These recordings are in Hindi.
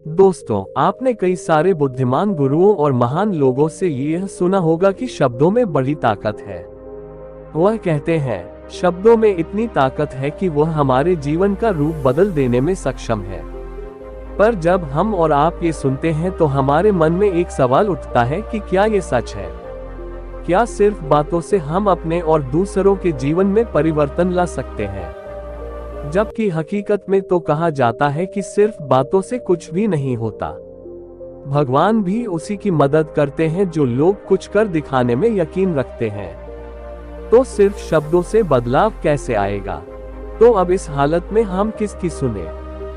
दोस्तों, आपने कई सारे बुद्धिमान गुरुओं और महान लोगों से यह सुना होगा कि शब्दों में बड़ी ताकत है। वह कहते हैं, शब्दों में इतनी ताकत है कि वह हमारे जीवन का रूप बदल देने में सक्षम है। पर जब हम और आप ये सुनते हैं तो हमारे मन में एक सवाल उठता है कि क्या ये सच है? क्या सिर्फ बातों से हम अपने और दूसरों के जीवन में परिवर्तन ला सकते हैं? जबकि हकीकत में तो कहा जाता है कि सिर्फ बातों से कुछ भी नहीं होता। भगवान भी उसी की मदद करते हैं जो लोग कुछ कर दिखाने में यकीन रखते हैं। तो सिर्फ शब्दों से बदलाव कैसे आएगा? तो अब इस हालत में हम किसकी सुने?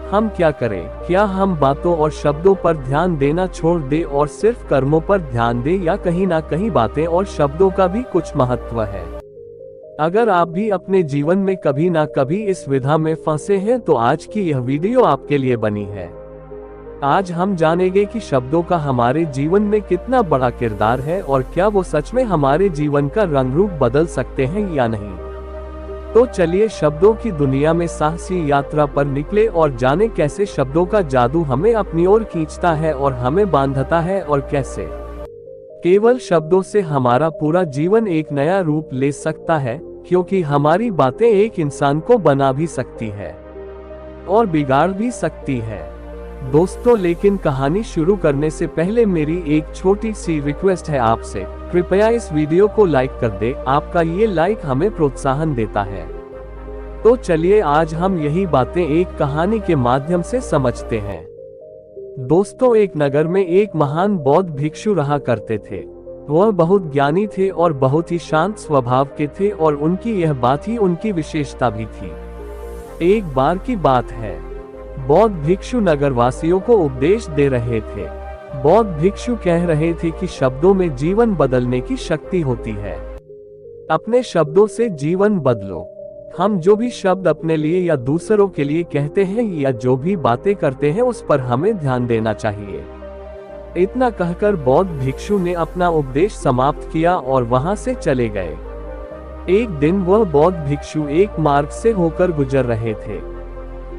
हम क्या करें? क्या हम बातों और शब्दों पर ध्यान देना छोड़ दें और सिर्फ कर्मों पर ध्यान दें, या कहीं ना कहीं बातें और शब्दों का भी कुछ महत्व है? अगर आप भी अपने जीवन में कभी ना कभी इस विधा में फंसे हैं तो आज की यह वीडियो आपके लिए बनी है। आज हम जानेंगे कि शब्दों का हमारे जीवन में कितना बड़ा किरदार है और क्या वो सच में हमारे जीवन का रंग रूप बदल सकते हैं या नहीं। तो चलिए शब्दों की दुनिया में साहसी यात्रा पर निकले और जाने कैसे शब्दों का जादू हमें अपनी ओर खींचता है और हमें बांधता है, और कैसे केवल शब्दों से हमारा पूरा जीवन एक नया रूप ले सकता है, क्योंकि हमारी बातें एक इंसान को बना भी सकती है और बिगाड़ भी सकती है। दोस्तों, लेकिन कहानी शुरू करने से पहले मेरी एक छोटी सी रिक्वेस्ट है आपसे, कृपया इस वीडियो को लाइक कर दे। आपका ये लाइक हमें प्रोत्साहन देता है। तो चलिए आज हम यही बातें एक कहानी के माध्यम से समझते हैं। दोस्तों, एक नगर में एक महान बौद्ध भिक्षु रहा करते थे। वह बहुत ज्ञानी थे और बहुत ही शांत स्वभाव के थे, और उनकी यह बात ही उनकी विशेषता भी थी। एक बार की बात है, बौद्ध भिक्षु नगरवासियों को उपदेश दे रहे थे। बौद्ध भिक्षु कह रहे थे कि शब्दों में जीवन बदलने की शक्ति होती है। अपने शब्दों से जीवन बदलो। हम जो भी शब्द अपने लिए या दूसरों के लिए कहते हैं या जो भी बातें करते हैं उस पर हमें ध्यान देना चाहिए। इतना कहकर बौद्ध भिक्षु ने अपना उपदेश समाप्त किया और वहां से चले गए। एक दिन वह बौद्ध भिक्षु एक मार्ग से होकर गुजर रहे थे।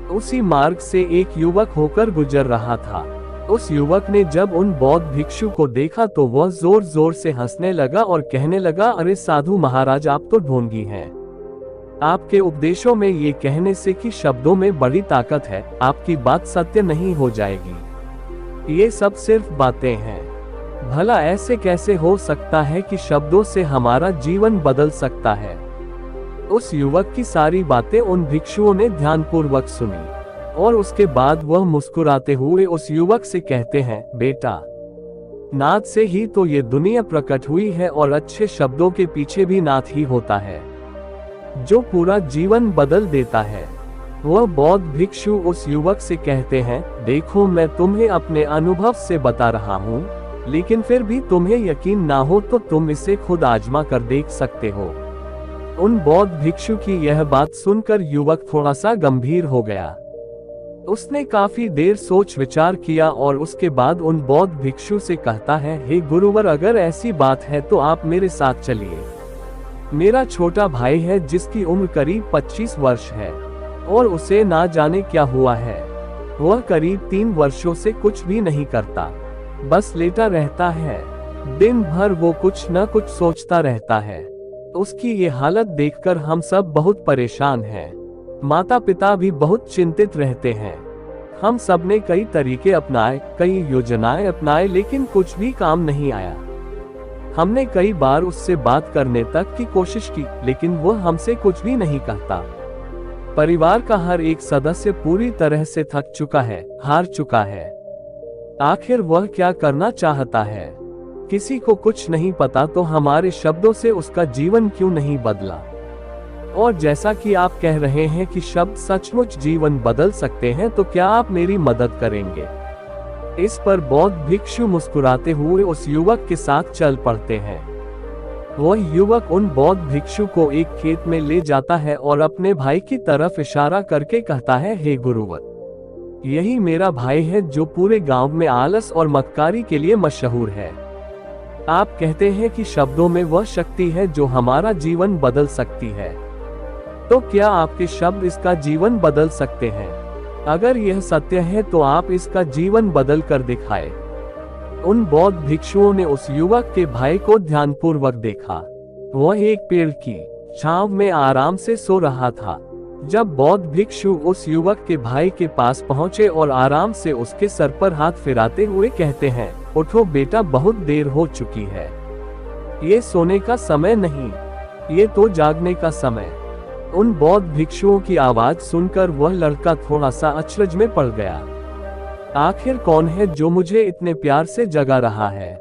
उसी मार्ग से एक युवक होकर गुजर रहा था। उस युवक ने जब उन बौद्ध भिक्षु को देखा तो वह जोर जोर से हंसने लगा और कहने लगा, अरे साधु महाराज, आप तो ढोंगी हैं। आपके उपदेशों में ये कहने से कि शब्दों में बड़ी ताकत है, आपकी बात सत्य नहीं हो जाएगी। ये सब सिर्फ बातें हैं। भला ऐसे कैसे हो सकता है कि शब्दों से हमारा जीवन बदल सकता है? उस युवक की सारी बातें उन भिक्षुओं ने ध्यानपूर्वक सुनी, और उसके बाद वह मुस्कुराते हुए उस युवक से कहते हैं, बेटा, नाद से ही तो ये दुनिया प्रकट हुई है, और अच्छे शब्दों के पीछे भी नाद ही होता है जो पूरा जीवन बदल देता है। वह बौद्ध भिक्षु उस युवक से कहते हैं, देखो, मैं तुम्हें अपने अनुभव से बता रहा हूँ, लेकिन फिर भी तुम्हें यकीन ना हो तो तुम इसे खुद आजमा कर देख सकते हो। उन बौद्ध भिक्षु की यह बात सुनकर युवक थोड़ा सा गंभीर हो गया। उसने काफी देर सोच विचार किया और उसके बाद उन बौद्ध भिक्षु से कहता है, हे गुरुवर, अगर ऐसी बात है तो आप मेरे साथ चलिए। मेरा छोटा भाई है जिसकी उम्र करीब 25 वर्ष है और उसे ना जाने क्या हुआ है। वह करीब 3 वर्षों से कुछ भी नहीं करता, बस लेटा रहता है। दिन भर वो कुछ न कुछ सोचता रहता है। उसकी ये हालत देखकर हम सब बहुत परेशान हैं। माता पिता भी बहुत चिंतित रहते हैं। हम सब ने कई तरीके अपनाए, कई योजनाएं अपनाए, लेकिन कुछ भी काम नहीं आया। हमने कई बार उससे बात करने तक की कोशिश की, लेकिन वह हमसे कुछ भी नहीं कहता। परिवार का हर एक सदस्य पूरी तरह से थक चुका है, हार चुका है। आखिर वह क्या करना चाहता है? किसी को कुछ नहीं पता तो हमारे शब्दों से उसका जीवन क्यों नहीं बदला? और जैसा कि आप कह रहे हैं कि शब्द सचमुच जीवन बदल सकते हैं, तो क्या आप मेरी मदद करेंगे? इस पर बौद्ध भिक्षु मुस्कुराते हुए उस युवक के साथ चल पड़ते हैं। वह युवक उन बौद्ध भिक्षु को एक खेत में ले जाता है और अपने भाई की तरफ इशारा करके कहता है, हे गुरुवर, यही मेरा भाई है जो पूरे गांव में आलस और मक्कारी के लिए मशहूर है। आप कहते हैं कि शब्दों में वह शक्ति है जो हमारा जीवन बदल सकती है, तो क्या आपके शब्द इसका जीवन बदल सकते हैं? अगर यह सत्य है तो आप इसका जीवन बदल कर दिखाए। उन बौद्ध भिक्षुओं ने उस युवक के भाई को ध्यानपूर्वक देखा। वह एक पेड़ की छांव में आराम से सो रहा था। जब बौद्ध भिक्षु उस युवक के भाई के पास पहुंचे और आराम से उसके सर पर हाथ फिराते हुए कहते हैं, उठो बेटा, बहुत देर हो चुकी है। ये सोने का समय नहीं, ये तो जागने का समय। उन बौद्ध भिक्षुओं की आवाज सुनकर वह लड़का थोड़ा सा अचरज में पड़ गया। आखिर कौन है जो मुझे इतने प्यार से जगा रहा है,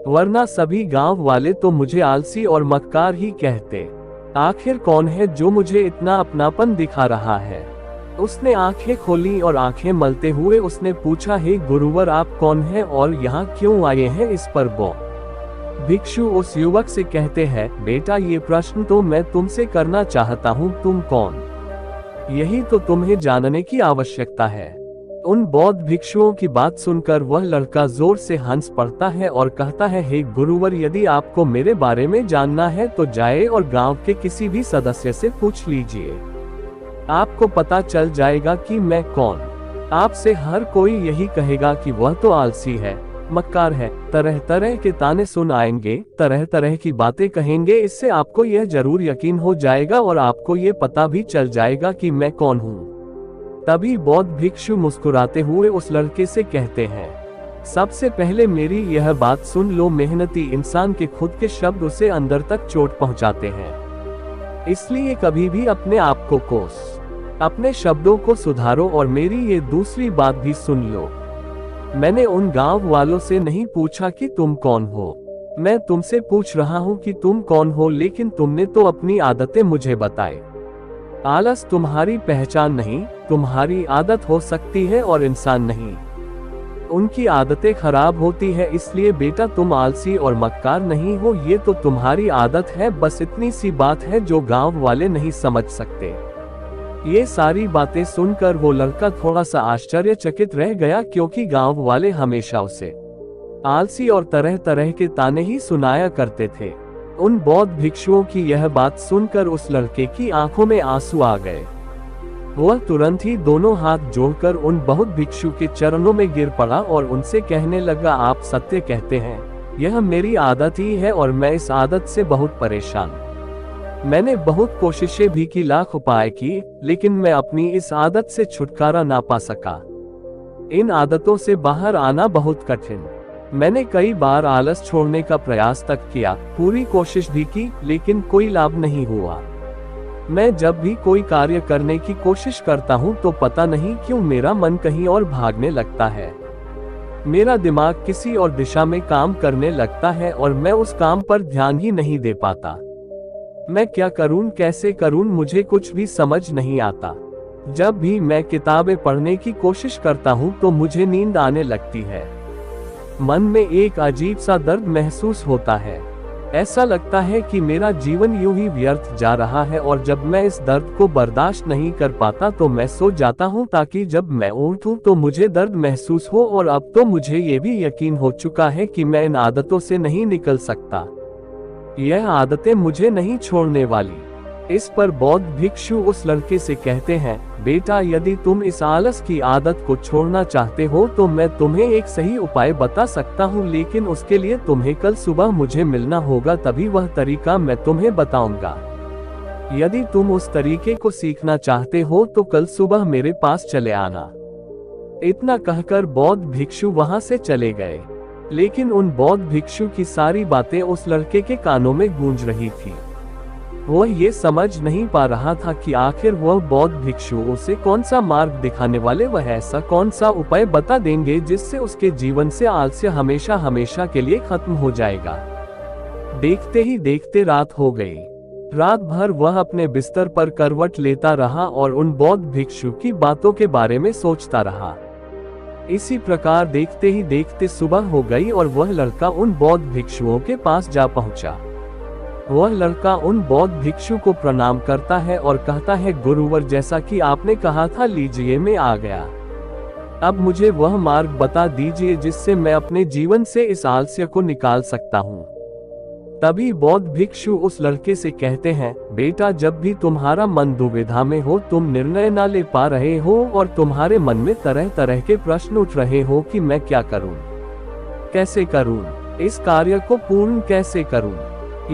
वरना सभी गांव वाले तो मुझे आलसी और मक्कार ही कहते। आखिर कौन है जो मुझे इतना अपनापन दिखा रहा है। उसने आंखें खोली और आंखें मलते हुए उसने पूछा, हे गुरुवर, आप कौन हैं और यहाँ क्यों आए हैं? इस पर भिक्षु उस युवक से कहते हैं, बेटा, ये प्रश्न तो मैं तुमसे करना चाहता हूँ, तुम कौन? यही तो तुम्हें जानने की आवश्यकता है। उन बौद्ध भिक्षुओं की बात सुनकर वह लड़का जोर से हंस पड़ता है और कहता है, हे गुरुवर, यदि आपको मेरे बारे में जानना है तो जाए और गांव के किसी भी सदस्य से पूछ लीजिए। आपको पता चल जाएगा कि मैं कौन। आपसे हर कोई यही कहेगा कि वह तो आलसी है, मक्कार है, तरह तरह के ताने सुन आएंगे, तरह तरह की बातें कहेंगे। इससे आपको यह जरूर यकीन हो जाएगा और आपको ये पता भी चल जाएगा कि मैं कौन हूँ। तभी बौद्ध भिक्षु मुस्कुराते हुए उस लड़के से कहते हैं, सबसे पहले मेरी यह बात सुन लो, मेहनती इंसान के खुद के शब्द उसे अंदर तक चोट पहुंचाते हैं। इसलिए कभी भी अपने आप को कोस, अपने शब्दों को सुधारो। और मेरी ये दूसरी बात भी सुन लो, मैंने उन गांव वालों से नहीं पूछा कि तुम कौन हो, मैं तुमसे पूछ रहा हूँ कि तुम कौन हो, लेकिन तुमने तो अपनी आदतें मुझे बताए। आलस तुम्हारी पहचान नहीं, तुम्हारी आदत हो सकती है और इंसान नहीं। उनकी आदतें खराब होती है, इसलिए बेटा तुम आलसी और मक्कार नहीं हो, ये तो तुम्हारी आदत है। बस इतनी सी बात है जो गांव वाले नहीं समझ सकते। ये सारी बातें सुनकर वो लड़का थोड़ा सा आश्चर्यचकित रह गया, क्योंकि गांव वाले हमेशा उसे आलसी और तरह तरह के ताने ही सुनाया करते थे। उन बौद्ध भिक्षुओं की यह बात सुनकर उस लड़के की आंखों में आंसू आ गए। वह तुरंत ही दोनों हाथ जोड़कर उन बौद्ध भिक्षु के चरणों में गिर पड़ा और उनसे कहने लगा, आप सत्य कहते हैं, यह मेरी आदत ही है और मैं इस आदत से बहुत परेशान। मैंने बहुत कोशिशें भी की, लाख उपाय की, लेकिन मैं अपनी इस आदत से छुटकारा ना पा सका। इन आदतों से बाहर आना बहुत कठिन। मैंने कई बार आलस छोड़ने का प्रयास तक किया, पूरी कोशिश भी की, लेकिन कोई लाभ नहीं हुआ। मैं जब भी कोई कार्य करने की कोशिश करता हूँ तो पता नहीं क्यों मेरा मन कहीं और भागने लगता है। मेरा दिमाग किसी और दिशा में काम करने लगता है और मैं उस काम पर ध्यान ही नहीं दे पाता। मैं क्या करूँ, कैसे करूँ, मुझे कुछ भी समझ नहीं आता। जब भी मैं किताबें पढ़ने की कोशिश करता हूँ तो मुझे नींद आने लगती है। मन में एक अजीब सा दर्द महसूस होता है। ऐसा लगता है कि मेरा जीवन यूं ही व्यर्थ जा रहा है और जब मैं इस दर्द को बर्दाश्त नहीं कर पाता तो मैं सो जाता हूं, ताकि जब मैं उठूं तो मुझे दर्द महसूस हो। और अब तो मुझे ये भी यकीन हो चुका है कि मैं इन आदतों से नहीं निकल सकता। यह आदतें मुझे नहीं छोड़ने वाली। इस पर बौद्ध भिक्षु उस लड़के से कहते हैं, बेटा, यदि तुम इस आलस की आदत को छोड़ना चाहते हो तो मैं तुम्हें एक सही उपाय बता सकता हूँ, लेकिन उसके लिए तुम्हें कल सुबह मुझे मिलना होगा, तभी वह तरीका मैं तुम्हें बताऊंगा। यदि तुम उस तरीके को सीखना चाहते हो तो कल सुबह मेरे पास चले आना। इतना कहकर बौद्ध भिक्षु वहां से चले गए। लेकिन उन बौद्ध भिक्षु की सारी बातें उस लड़के के कानों में गूंज रही थी। वह ये समझ नहीं पा रहा था कि आखिर वह बौद्ध भिक्षु उसे कौन सा मार्ग दिखाने वाले, वह ऐसा कौन सा उपाय बता देंगे जिससे उसके जीवन से आलस्य हमेशा हमेशा के लिए खत्म हो जाएगा। देखते ही देखते रात हो गई। रात भर वह अपने बिस्तर पर करवट लेता रहा और उन बौद्ध भिक्षु की बातों के बारे में सोचता रहा। इसी प्रकार देखते ही देखते सुबह हो गई और वह लड़का उन बौद्ध भिक्षुओं के पास जा पहुंचा। वह लड़का उन बौद्ध भिक्षु को प्रणाम करता है और कहता है, गुरुवर, जैसा कि आपने कहा था, लीजिए मैं आ गया। अब मुझे वह मार्ग बता दीजिए जिससे मैं अपने जीवन से इस आलस्य को निकाल सकता हूँ। तभी बौद्ध भिक्षु उस लड़के से कहते हैं, बेटा जब भी तुम्हारा मन दुविधा में हो, तुम निर्णय ना ले पा रहे हो और तुम्हारे मन में तरह तरह के प्रश्न उठ रहे हो कि मैं क्या करूं, कैसे करूं, इस कार्य को पूर्ण कैसे करूं,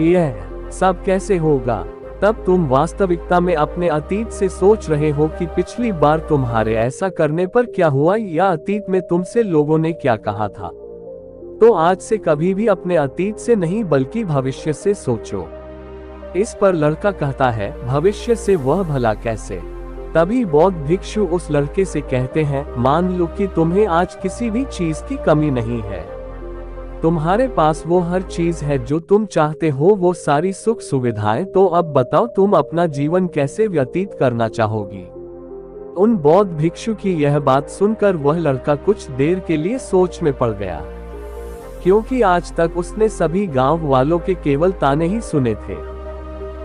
यह सब कैसे होगा, तब तुम वास्तविकता में अपने अतीत से सोच रहे हो कि पिछली बार तुम्हारे ऐसा करने पर क्या हुआ या अतीत में तुमसे लोगों ने क्या कहा था। तो आज से कभी भी अपने अतीत से नहीं बल्कि भविष्य से सोचो। इस पर लड़का कहता है, भविष्य से वह भला कैसे। तभी बौद्ध भिक्षु उस लड़के से कहते हैं, मान लो कि तुम्हें आज किसी भी चीज की कमी नहीं है, तुम्हारे पास वो हर चीज है जो तुम चाहते हो, वो सारी सुख सुविधाएं, तो अब बताओ तुम अपना जीवन कैसे व्यतीत करना चाहोगी। उन बौद्ध भिक्षु की यह बात सुनकर वह लड़का कुछ देर के लिए सोच में पड़ गया, क्योंकि आज तक उसने सभी गांव वालों के केवल ताने ही सुने थे।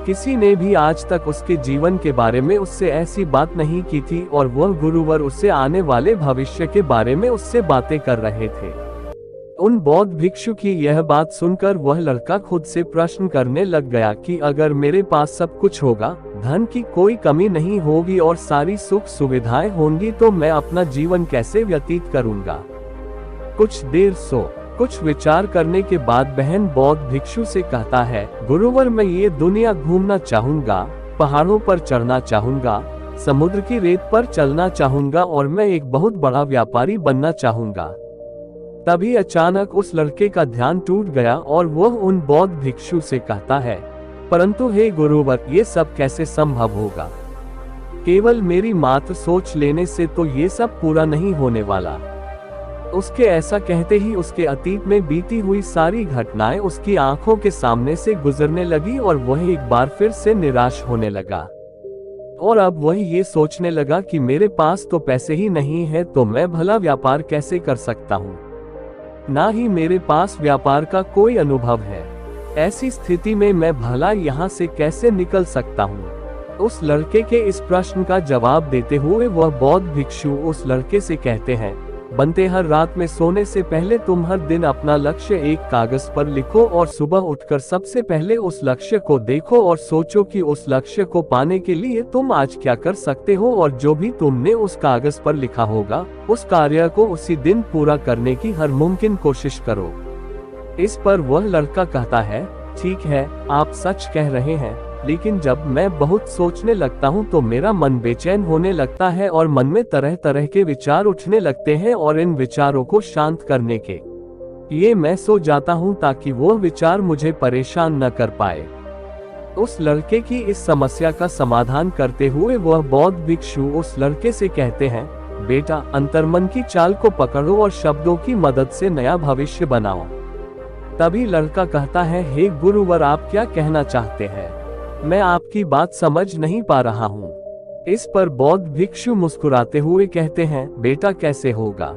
किसी ने भी आज तक उसके जीवन के बारे में उससे ऐसी बात नहीं की थी और वह गुरुवर उससे आने वाले भविष्य के बारे में उससे बातें कर रहे थे। उन बौद्ध भिक्षु की यह बात सुनकर वह लड़का खुद से प्रश्न करने लग गया कि अगर मेरे पास सब कुछ होगा, धन की कोई कमी नहीं होगी और सारी सुख सुविधाएं होंगी, तो मैं अपना जीवन कैसे व्यतीत करूंगा। कुछ देर कुछ विचार करने के बाद बहन बौद्ध भिक्षु से कहता है, गुरुवर मैं ये दुनिया घूमना चाहूंगा, पहाड़ों पर चढ़ना चाहूंगा, समुद्र की रेत पर चलना चाहूंगा और मैं एक बहुत बड़ा व्यापारी बनना चाहूंगा। तभी अचानक उस लड़के का ध्यान टूट गया और वह उन बौद्ध भिक्षु से कहता है, परंतु हे गुरुवर ये सब कैसे संभव होगा। केवल मेरी मात्र सोच लेने से तो ये सब पूरा नहीं होने वाला। उसके ऐसा कहते ही उसके अतीत में बीती हुई सारी घटनाएं उसकी आंखों के सामने से गुजरने लगी और वह एक बार फिर से निराश होने लगा। और अब वह ये सोचने लगा कि मेरे पास तो पैसे ही नहीं है, तो मैं भला व्यापार कैसे कर सकता हूँ। ना ही मेरे पास व्यापार का कोई अनुभव है। ऐसी स्थिति में मैं भला यहाँ से कैसे निकल सकता हूँ। उस लड़के के इस प्रश्न का जवाब देते हुए वह बौद्ध भिक्षु उस लड़के से कहते हैं, बनते हर रात में सोने से पहले तुम हर दिन अपना लक्ष्य एक कागज पर लिखो और सुबह उठकर सबसे पहले उस लक्ष्य को देखो और सोचो कि उस लक्ष्य को पाने के लिए तुम आज क्या कर सकते हो, और जो भी तुमने उस कागज पर लिखा होगा उस कार्य को उसी दिन पूरा करने की हर मुमकिन कोशिश करो। इस पर वह लड़का कहता है, ठीक है आप सच कह रहे हैं, लेकिन जब मैं बहुत सोचने लगता हूँ तो मेरा मन बेचैन होने लगता है और मन में तरह तरह के विचार उठने लगते हैं और इन विचारों को शांत करने के लिए मैं सो जाता हूँ ताकि वो विचार मुझे परेशान न कर पाए। उस लड़के की इस समस्या का समाधान करते हुए वह बौद्ध भिक्षु उस लड़के से कहते हैं, बेटा अंतर्मन की चाल को पकड़ो और शब्दों की मदद से नया भविष्य बनाओ। तभी लड़का कहता है, हे गुरुवर आप क्या कहना चाहते हैं, मैं आपकी बात समझ नहीं पा रहा हूँ। इस पर बौद्ध भिक्षु मुस्कुराते हुए कहते हैं, बेटा कैसे होगा।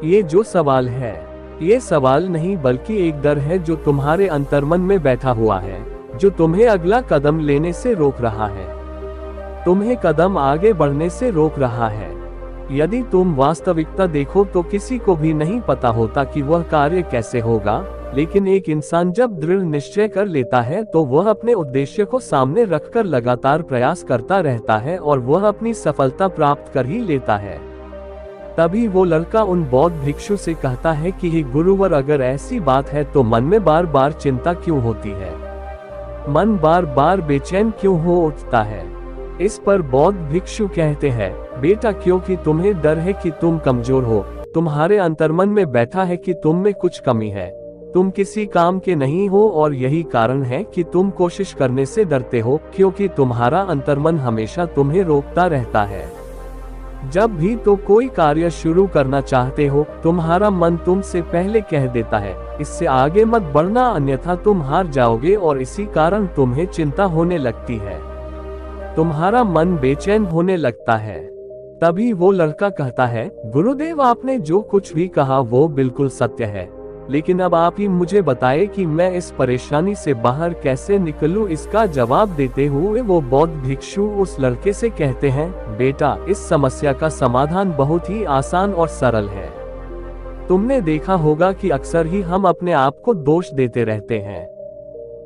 ये जो सवाल है ये सवाल नहीं बल्कि एक डर है जो तुम्हारे अंतर्मन में बैठा हुआ है, जो तुम्हें अगला कदम लेने से रोक रहा है, तुम्हें कदम आगे बढ़ने से रोक रहा है। यदि तुम वास्तविकता देखो तो किसी को भी नहीं पता होता कि वह कार्य कैसे होगा, लेकिन एक इंसान जब दृढ़ निश्चय कर लेता है तो वह अपने उद्देश्य को सामने रखकर लगातार प्रयास करता रहता है और वह अपनी सफलता प्राप्त कर ही लेता है। तभी वो लड़का उन बौद्ध भिक्षु से कहता है कि हे गुरुवर अगर ऐसी बात है तो मन में बार बार चिंता क्यों होती है, मन बार बार बेचैन क्यों हो उठता है। इस पर बौद्ध भिक्षु कहते हैं, बेटा क्योंकि तुम्हें डर है कि तुम कमजोर हो, तुम्हारे अंतर्मन में बैठा है कि तुम में कुछ कमी है, तुम किसी काम के नहीं हो और यही कारण है कि तुम कोशिश करने से डरते हो, क्योंकि तुम्हारा अंतर्मन हमेशा तुम्हें रोकता रहता है। जब भी तो कोई कार्य शुरू करना चाहते हो तुम्हारा मन तुमसे पहले कह देता है इससे आगे मत बढ़ना अन्यथा तुम हार जाओगे, और इसी कारण तुम्हें चिंता होने लगती है, तुम्हारा मन बेचैन होने लगता है। तभी वो लड़का कहता है, गुरुदेव आपने जो कुछ भी कहा वो बिल्कुल सत्य है, लेकिन अब आप ही मुझे बताएं कि मैं इस परेशानी से बाहर कैसे निकलूं। इसका जवाब देते हुए वो बौद्ध भिक्षु उस लड़के से कहते हैं, बेटा इस समस्या का समाधान बहुत ही आसान और सरल है। तुमने देखा होगा कि अक्सर ही हम अपने आप को दोष देते रहते हैं।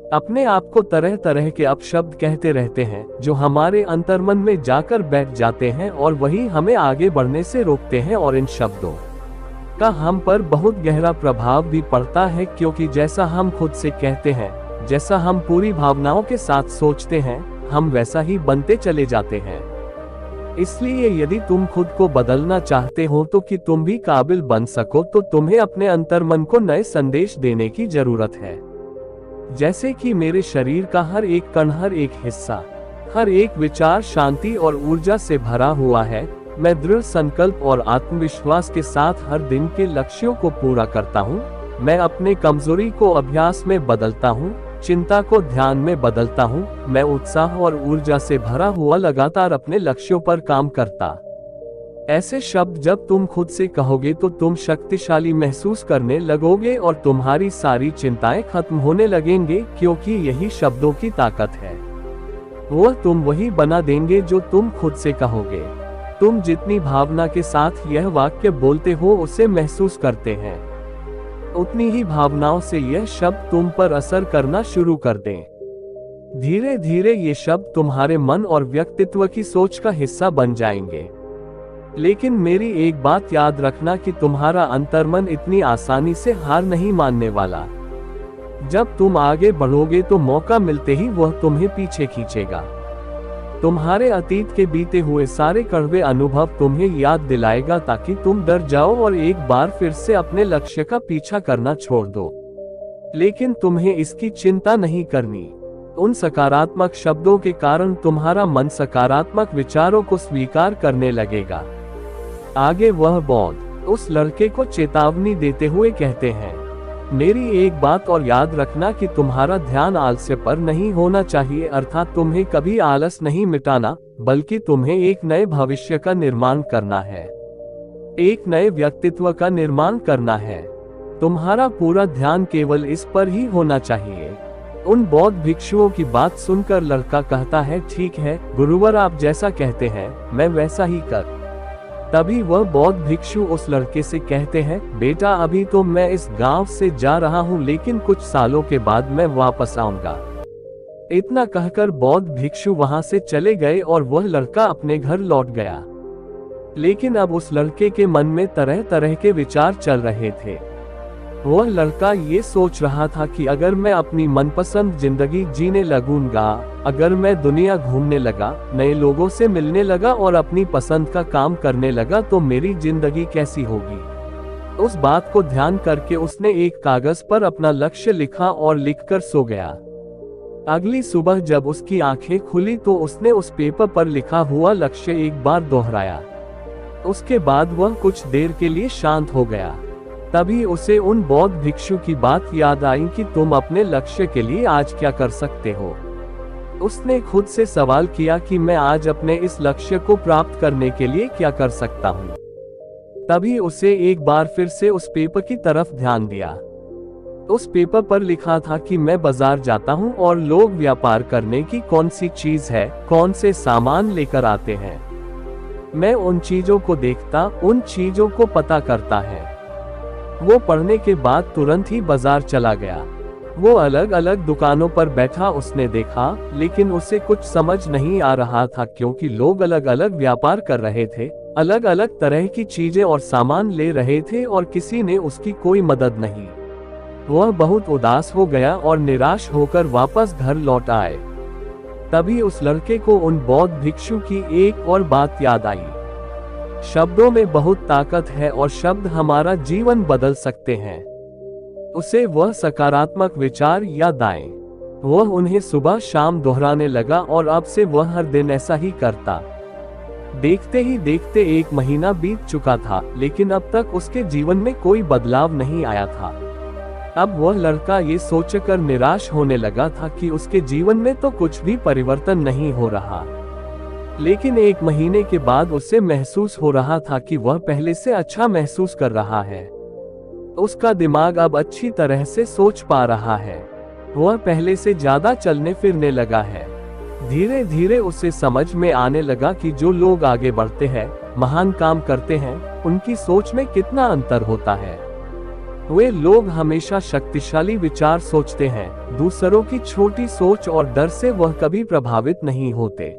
अपने आप को तरह तरह के अपशब्द कहते रहते हैं जो हमारे अंतर्मन में जाकर बैठ जाते हैं और वही हमें आगे बढ़ने से रोकते हैं। और इन शब्दों का हम पर बहुत गहरा प्रभाव भी पड़ता है, क्योंकि जैसा हम खुद से कहते हैं, जैसा हम पूरी भावनाओं के साथ सोचते हैं, हम वैसा ही बनते चले जाते हैं। इसलिए यदि तुम खुद को बदलना चाहते हो तो कि तुम भी काबिल बन सको, तो तुम्हें अपने अंतर्मन को नए संदेश देने की जरूरत है। जैसे कि मेरे शरीर का हर एक कण, हर एक हिस्सा, हर एक विचार शांति और ऊर्जा से भरा हुआ है। मैं दृढ़ संकल्प और आत्मविश्वास के साथ हर दिन के लक्ष्यों को पूरा करता हूँ। मैं अपने कमजोरी को अभ्यास में बदलता हूँ, चिंता को ध्यान में बदलता हूँ। मैं उत्साह और ऊर्जा से भरा हुआ लगातार अपने लक्ष्यों पर काम करता। ऐसे शब्द जब तुम खुद से कहोगे तो तुम शक्तिशाली महसूस करने लगोगे और तुम्हारी सारी चिंताएं खत्म होने लगेंगे, क्योंकि यही शब्दों की ताकत है। वह तुम वही बना देंगे जो तुम खुद से कहोगे। तुम जितनी भावना के साथ यह वाक्य बोलते हो उसे महसूस करते हैं, उतनी ही भावनाओं से यह शब्द तुम पर असर करना शुरू कर दें। धीरे धीरे ये शब्द तुम्हारे मन और व्यक्तित्व की सोच का हिस्सा बन जाएंगे। लेकिन मेरी एक बात याद रखना कि तुम्हारा अंतर्मन इतनी आसानी से हार नहीं मानने वाला। जब तुम आगे बढ़ोगे तो मौका मिलते ही वह तुम्हें पीछे खींचेगा। तुम्हारे अतीत के बीते हुए सारे कड़वे अनुभव तुम्हें याद दिलाएगा, ताकि तुम डर जाओ और एक बार फिर से अपने लक्ष्य का पीछा करना छोड़ दो। लेकिन तुम्हें इसकी चिंता नहीं करनी। उन सकारात्मक शब्दों के कारण तुम्हारा मन सकारात्मक विचारों को स्वीकार करने लगेगा। आगे वह बौद्ध उस लड़के को चेतावनी देते हुए कहते हैं, मेरी एक बात और याद रखना कि तुम्हारा ध्यान आलस्य पर नहीं होना चाहिए, अर्थात तुम्हें कभी आलस नहीं मिटाना, बल्कि तुम्हें एक नए भविष्य का निर्माण करना है, एक नए व्यक्तित्व का निर्माण करना है। तुम्हारा पूरा ध्यान केवल इस पर ही होना चाहिए। उन बौद्ध भिक्षुओं की बात सुनकर लड़का कहता है, ठीक है गुरुवर, आप जैसा कहते हैं मैं वैसा ही कर। तभी वह बौद्ध भिक्षु उस लड़के से कहते हैं, बेटा अभी तो मैं इस गांव से जा रहा हूं, लेकिन कुछ सालों के बाद मैं वापस आऊंगा। इतना कहकर बौद्ध भिक्षु वहां से चले गए और वह लड़का अपने घर लौट गया। लेकिन अब उस लड़के के मन में तरह तरह के विचार चल रहे थे। वह लड़का ये सोच रहा था कि अगर मैं अपनी मनपसंद जिंदगी जीने लगूंगा, अगर मैं दुनिया घूमने लगा, नए लोगों से मिलने लगा और अपनी पसंद का काम करने लगा, तो मेरी जिंदगी कैसी होगी। उस बात को ध्यान करके उसने एक कागज पर अपना लक्ष्य लिखा और लिखकर सो गया। अगली सुबह जब उसकी आंखें खुली तो उसने उस पेपर पर लिखा हुआ लक्ष्य एक बार दोहराया। उसके बाद वह कुछ देर के लिए शांत हो गया। तभी उसे उन बौद्ध भिक्षु की बात याद आई कि तुम अपने लक्ष्य के लिए आज क्या कर सकते हो। उसने खुद से सवाल किया कि मैं आज अपने इस लक्ष्य को प्राप्त करने के लिए क्या कर सकता हूँ। तभी उसे एक बार फिर से उस पेपर की तरफ ध्यान दिया। उस पेपर पर लिखा था कि मैं बाजार जाता हूँ और लोग व्यापार करने की कौन सी चीज है, कौन से सामान लेकर आते हैं, मैं उन चीजों को देखता, उन चीजों को पता करता है। वो पढ़ने के बाद तुरंत ही बाजार चला गया। वो अलग अलग दुकानों पर बैठा, उसने देखा, लेकिन उसे कुछ समझ नहीं आ रहा था, क्योंकि लोग अलग अलग व्यापार कर रहे थे, अलग अलग तरह की चीजें और सामान ले रहे थे और किसी ने उसकी कोई मदद नहीं। वह बहुत उदास हो गया और निराश होकर वापस घर लौट आए। तभी उस लड़के को उन बौद्ध भिक्षु की एक और बात याद आई। शब्दों में बहुत ताकत है और शब्द हमारा जीवन बदल सकते हैं। उसे वह सकारात्मक विचार याद आए। वह उन्हें सुबह शाम दोहराने लगा और अब से वह हर दिन ऐसा ही करता। देखते ही देखते 1 महीना बीत चुका था, लेकिन अब तक उसके जीवन में कोई बदलाव नहीं आया था। अब वह लड़का ये सोचकर निराश होने लगा था कि उसके जीवन में तो कुछ भी परिवर्तन नहीं हो रहा। लेकिन 1 महीने के बाद उसे महसूस हो रहा था कि वह पहले से अच्छा महसूस कर रहा है। उसका दिमाग अब अच्छी तरह से सोच पा रहा है। वह पहले से ज्यादा चलने फिरने लगा है। धीरे धीरे उसे समझ में आने लगा कि जो लोग आगे बढ़ते हैं, महान काम करते हैं, उनकी सोच में कितना अंतर होता है। वे लोग हमेशा शक्तिशाली विचार सोचते हैं, दूसरों की छोटी सोच और डर से वह कभी प्रभावित नहीं होते।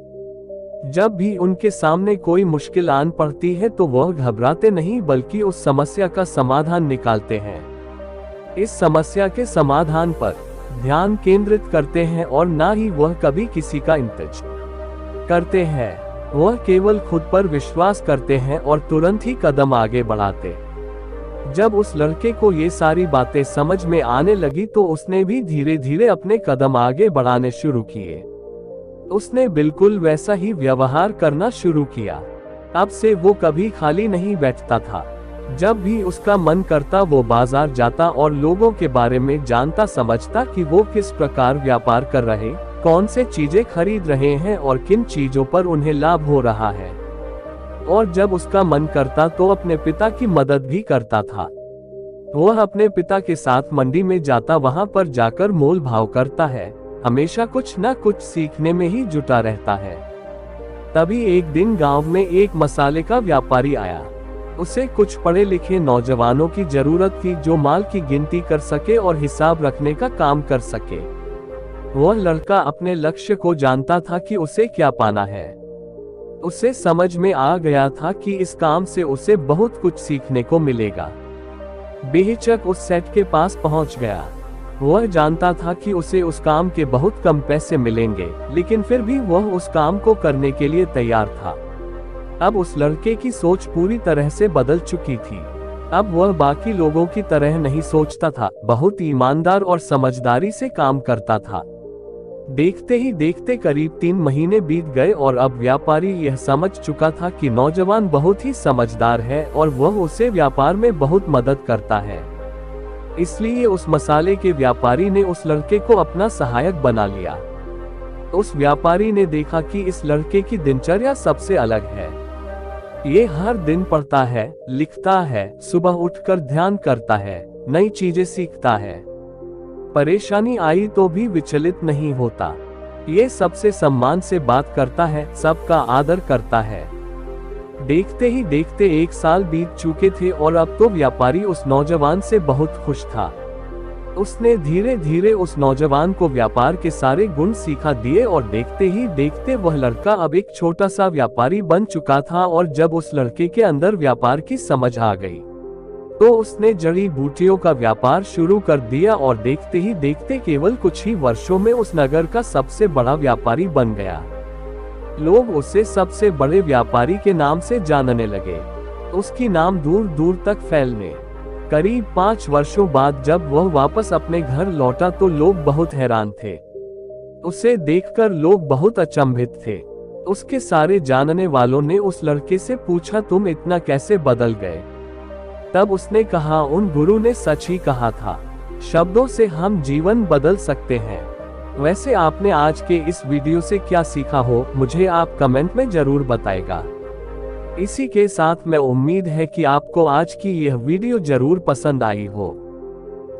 जब भी उनके सामने कोई मुश्किल आन पड़ती है तो वह घबराते नहीं बल्कि उस समस्या का समाधान निकालते हैं। इस समस्या के समाधान पर ध्यान केंद्रित करते हैं और ना ही वह कभी किसी का इंतजार करते हैं। वह केवल खुद पर विश्वास करते हैं और तुरंत ही कदम आगे बढ़ाते। जब उस लड़के को ये सारी बातें समझ में आने लगी तो उसने भी धीरे धीरे अपने कदम आगे बढ़ाने शुरू किए। उसने बिल्कुल वैसा ही व्यवहार करना शुरू किया। अब से वो कभी खाली नहीं बैठता था। जब भी उसका मन करता वो बाजार जाता और लोगों के बारे में जानता समझता कि वो किस प्रकार व्यापार कर रहे, कौन से चीजें खरीद रहे हैं और किन चीजों पर उन्हें लाभ हो रहा है। और जब उसका मन करता तो अपने पिता की मदद भी करता था। वह अपने पिता के साथ मंडी में जाता, वहां पर जाकर मोल भाव करता है, हमेशा कुछ न कुछ सीखने में ही जुटा रहता है। तभी एक दिन गांव में एक मसाले का व्यापारी आया। उसे कुछ पढ़े लिखे नौजवानों की जरूरत थी जो माल की गिनती कर सके और हिसाब रखने का काम कर सके। वह लड़का अपने लक्ष्य को जानता था कि उसे क्या पाना है। उसे समझ में आ गया था कि इस काम से उसे बहुत कुछ सीखने को मिलेगा। बेहिचक उस सेठ के पास पहुंच गया। वह जानता था कि उसे उस काम के बहुत कम पैसे मिलेंगे, लेकिन फिर भी वह उस काम को करने के लिए तैयार था। अब उस लड़के की सोच पूरी तरह से बदल चुकी थी। अब वह बाकी लोगों की तरह नहीं सोचता था, बहुत ईमानदार और समझदारी से काम करता था। देखते ही देखते करीब 3 महीने बीत गए और अब व्यापारी यह समझ चुका था कि नौजवान बहुत ही समझदार है और वह उसे व्यापार में बहुत मदद करता है। इसलिए उस मसाले के व्यापारी ने उस लड़के को अपना सहायक बना लिया। उस व्यापारी ने देखा कि इस लड़के की दिनचर्या सबसे अलग है। ये हर दिन पढ़ता है, लिखता है, सुबह उठकर ध्यान करता है, नई चीजें सीखता है। परेशानी आई तो भी विचलित नहीं होता। ये सबसे सम्मान से बात करता है, सबका आदर करता है। देखते ही देखते 1 साल बीत चुके थे और अब तो व्यापारी उस नौजवान से बहुत खुश था। उसने धीरे धीरे उस नौजवान को व्यापार के सारे गुण सिखा दिए और देखते ही देखते वह लड़का अब एक छोटा सा व्यापारी बन चुका था। और जब उस लड़के के अंदर व्यापार की समझ आ गई तो उसने जड़ी बूटियों का व्यापार शुरू कर दिया और देखते ही देखते केवल कुछ ही वर्षों में उस नगर का सबसे बड़ा व्यापारी बन गया। लोग उसे सबसे बड़े व्यापारी के नाम से जानने लगे। उसकी नाम दूर दूर तक फैलने। करीब 5 वर्षों बाद जब वह वापस अपने घर लौटा तो लोग बहुत हैरान थे। उसे देखकर लोग बहुत अचंभित थे। उसके सारे जानने वालों ने उस लड़के से पूछा, तुम इतना कैसे बदल गए? तब उसने कहा, उन गुरु ने सच ही कहा था, शब्दों से हम जीवन बदल सकते हैं। वैसे आपने आज के इस वीडियो से क्या सीखा हो, मुझे आप कमेंट में जरूर बताएगा। इसी के साथ मैं उम्मीद है कि आपको आज की यह वीडियो जरूर पसंद आई हो।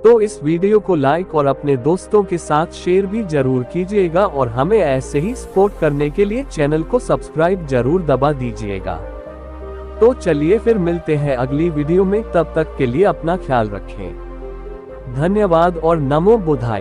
तो इस वीडियो को लाइक और अपने दोस्तों के साथ शेयर भी जरूर कीजिएगा और हमें ऐसे ही सपोर्ट करने के लिए चैनल को सब्सक्राइब जरूर दबा दीजिएगा। तो चलिए फिर मिलते हैं अगली वीडियो में, तब तक के लिए अपना ख्याल रखें। धन्यवाद और नमो बुद्धाय।